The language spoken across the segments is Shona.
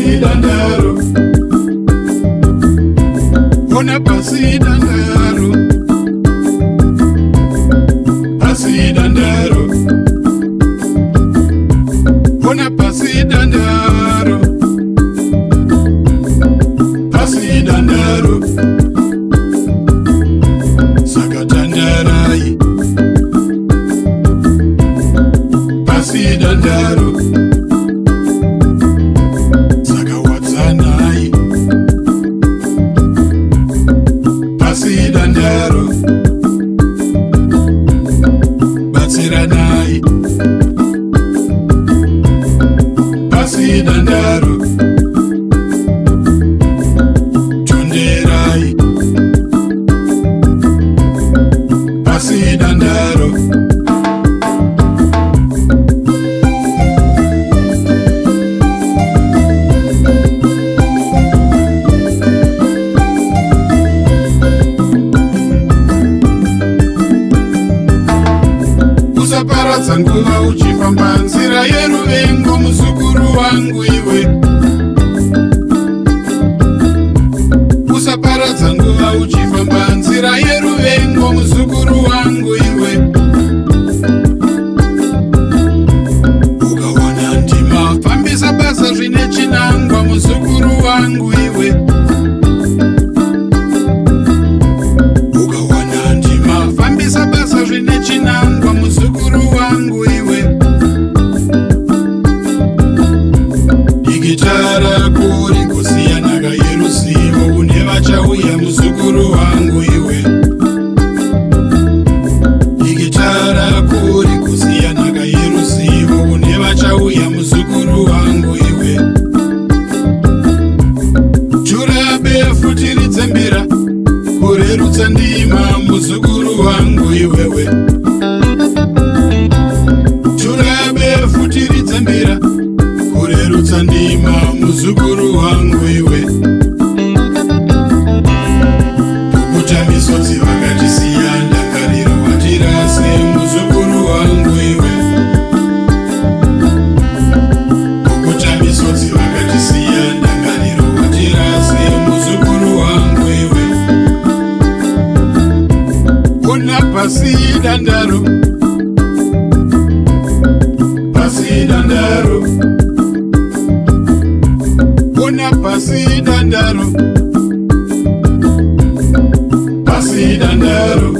pasi dandaro, ona pasi dandaro, pasi dandaro, ona pasi dandaro, pasi dandaro, sakatandarai, pasi dandaro, sakawatsanai, pasi dandaro, batsiranai, pasi dandaro, chonderai, pasi dandaro. Usaparadza nguva uchifamba nzira yeruvengo, muzukuru wangu iwe. Usaparadza nguva uchifamba nzira yeruvengo, muzukuru wangu iwe. Ukawana ndima fambisa basa zvine chinangwa, muzukuru wangu iwe. Ukawana ndima fambisa basa zvine chinangwa, muzukuru wangu iwe. Digitara kuri kusiyanaka yeruzivo, kune vachauya, muzukuru wangu iwe. Digitara kuri kusiyanaka yeruzivo, kune vachauya, muzukuru wangu iwe. Churabe futiridze mbira, kurerutsa ndima, muzukuru wangu iwewe. Churabe futiridze mbira, kurerutsa ndima, muzukuru wangu iwe. Kukuta misodzi vakatisiya, ndangariro watirase, muzukuru wangu iwe. Kukuta misodzi vakatisiya, ndangariro watirase, muzukuru wangu iwe. Ona pasi dandaro, pasi dandaro, ona pasi dandaro, pasi dandaro.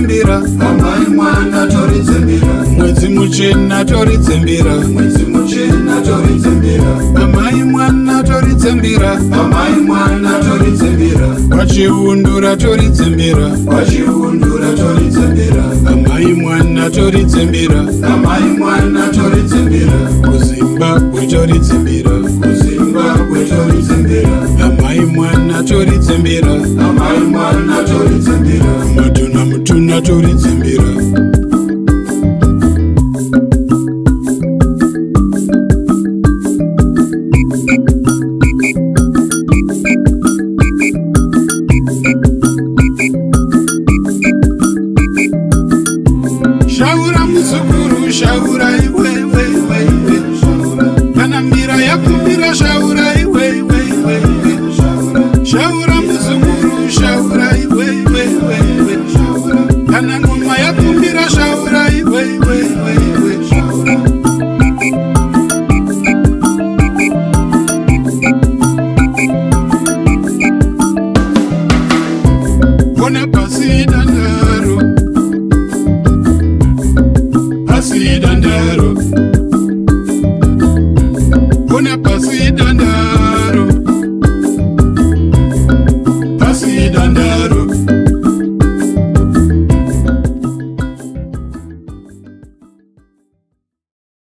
Mbira, amai mwana toridze mbira, mwedzi muchena toridze mbira, mwedzi muchena toridze mbira, amai mwana toridze mbira, amai mwana toridze mbira, wachiundura toridze mbira, wachiundura toridze mbira, amai mwana toridze mbira, amai mwana toridze mbira, kuZimbabwe toridze mbira, kuZimbabwe toridze mbira, amai mwana toridze mbira, amai mwana toridze mbira, mutuna mutuna toridze mbira. Shaura muzukuru, shaura iwe, iwe, iwe, iwe. Kana mbira yakumbira, shaura iwe, iwe, iwe, iwe. Shaura muzukuru, shaura iwe, iwe, iwe, iwe. Kana ngoma yakumbira, shaura iwe, iwe, iwe, iwe. Ona pasi dandaro,